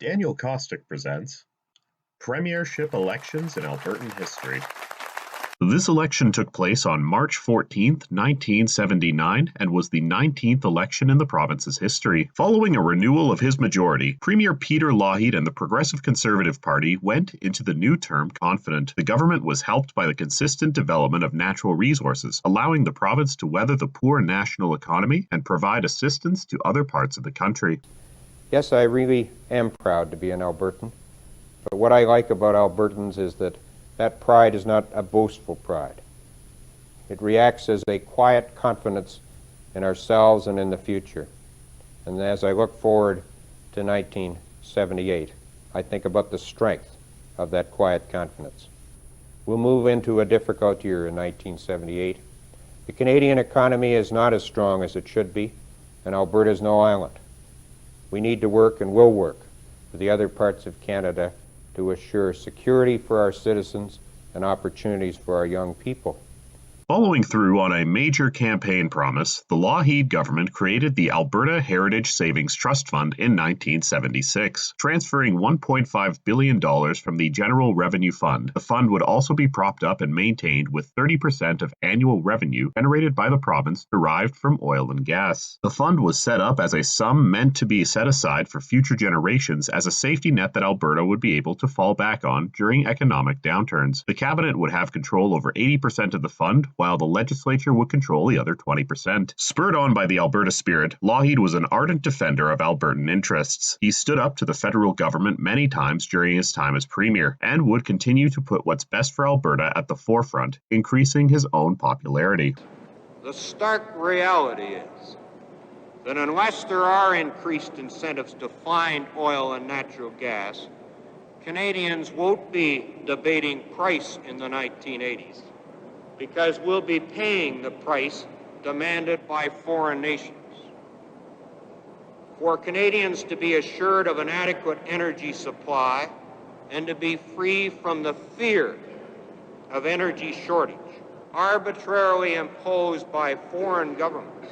Daniel Kostick presents Premiership Elections in Albertan History. This election took place on March 14, 1979, and was the 19th election in the province's history. Following a renewal of his majority, Premier Peter Lougheed and the Progressive Conservative Party went into the new term confident. The government was helped by the consistent development of natural resources, allowing the province to weather the poor national economy and provide assistance to other parts of the country. Yes, I really am proud to be an Albertan, but what I like about Albertans is that pride is not a boastful pride. It reacts as a quiet confidence in ourselves and in the future. And as I look forward to 1978, I think about the strength of that quiet confidence. We'll move into a difficult year in 1978. The Canadian economy is not as strong as it should be, and Alberta is no island. We need to work and will work with the other parts of Canada to assure security for our citizens and opportunities for our young people. Following through on a major campaign promise, the Lougheed government created the Alberta Heritage Savings Trust Fund in 1976, transferring $1.5 billion from the General Revenue Fund. The fund would also be propped up and maintained with 30% of annual revenue generated by the province derived from oil and gas. The fund was set up as a sum meant to be set aside for future generations as a safety net that Alberta would be able to fall back on during economic downturns. The cabinet would have control over 80% of the fund, while the legislature would control the other 20%. Spurred on by the Alberta spirit, Lougheed was an ardent defender of Albertan interests. He stood up to the federal government many times during his time as premier, and would continue to put what's best for Alberta at the forefront, increasing his own popularity. The stark reality is that unless there are increased incentives to find oil and natural gas, Canadians won't be debating price in the 1980s. Because we'll be paying the price demanded by foreign nations. For Canadians to be assured of an adequate energy supply and to be free from the fear of energy shortage, arbitrarily imposed by foreign governments,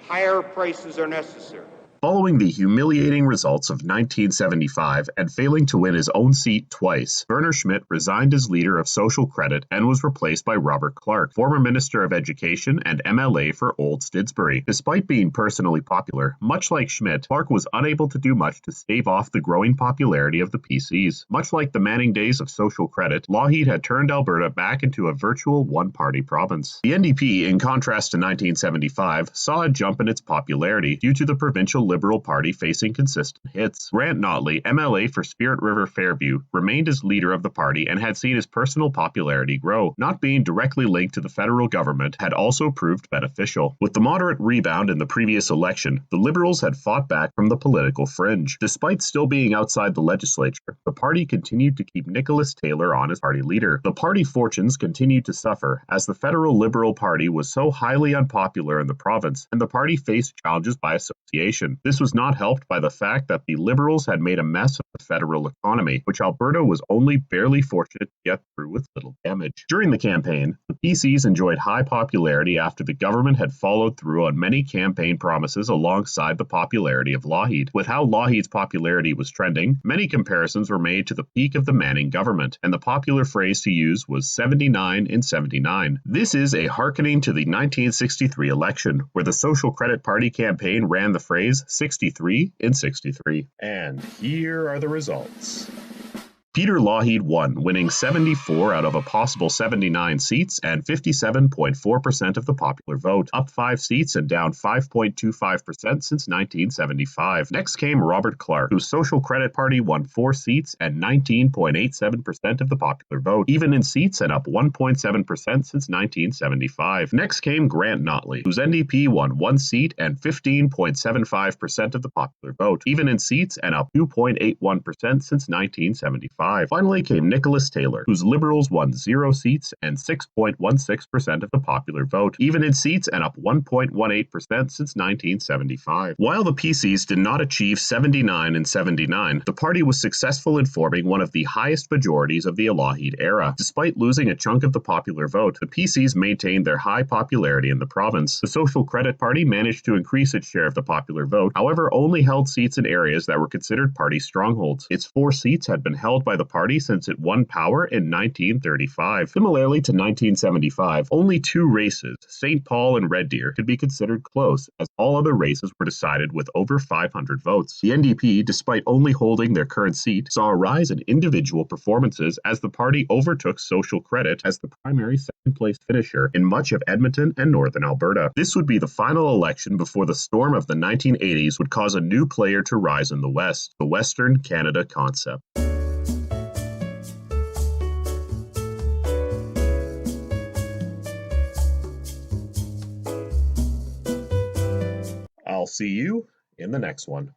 higher prices are necessary. Following the humiliating results of 1975 and failing to win his own seat twice, Werner Schmidt resigned as leader of Social Credit and was replaced by Robert Clark, former Minister of Education and MLA for Old Stidsbury. Despite being personally popular, much like Schmidt, Clark was unable to do much to stave off the growing popularity of the PCs. Much like the Manning days of Social Credit, Lougheed had turned Alberta back into a virtual one-party province. The NDP, in contrast to 1975, saw a jump in its popularity due to the provincial Liberal Party facing consistent hits. Grant Notley, MLA for Spirit River Fairview, remained as leader of the party and had seen his personal popularity grow. Not being directly linked to the federal government had also proved beneficial. With the moderate rebound in the previous election, the Liberals had fought back from the political fringe. Despite still being outside the legislature, the party continued to keep Nicholas Taylor on as party leader. The party fortunes continued to suffer as the federal Liberal Party was so highly unpopular in the province, and the party faced challenges by association. This was not helped by the fact that the Liberals had made a mess of the federal economy, which Alberta was only barely fortunate to get through with little damage. During the campaign, the PCs enjoyed high popularity after the government had followed through on many campaign promises alongside the popularity of Lougheed. With how Lougheed's popularity was trending, many comparisons were made to the peak of the Manning government, and the popular phrase to use was 79 in 79. This is a hearkening to the 1963 election, where the Social Credit Party campaign ran the phrase 63 in 63. And here are the results. Peter Lougheed won, winning 74 out of a possible 79 seats and 57.4% of the popular vote, up 5 seats and down 5.25% since 1975. Next came Robert Clark, whose Social Credit Party won 4 seats and 19.87% of the popular vote, even in seats and up 1.7% since 1975. Next came Grant Notley, whose NDP won 1 seat and 15.75% of the popular vote, even in seats and up 2.81% since 1975. 1975. Finally came Nicholas Taylor, whose Liberals won 0 seats and 6.16% of the popular vote, even in seats and up 1.18% since 1975. While the PCs did not achieve 79 and 79, the party was successful in forming one of the highest majorities of the Lougheed era. Despite losing a chunk of the popular vote, the PCs maintained their high popularity in the province. The Social Credit Party managed to increase its share of the popular vote, however only held seats in areas that were considered party strongholds. Its 4 seats had been held by the party since it won power in 1935. Similarly to 1975, only 2 races, St. Paul and Red Deer, could be considered close, as all other races were decided with over 500 votes. The NDP, despite only holding their current seat, saw a rise in individual performances as the party overtook Social Credit as the primary second-place finisher in much of Edmonton and northern Alberta. This would be the final election before the storm of the 1980s would cause a new player to rise in the West, the Western Canada concept. I'll see you in the next one.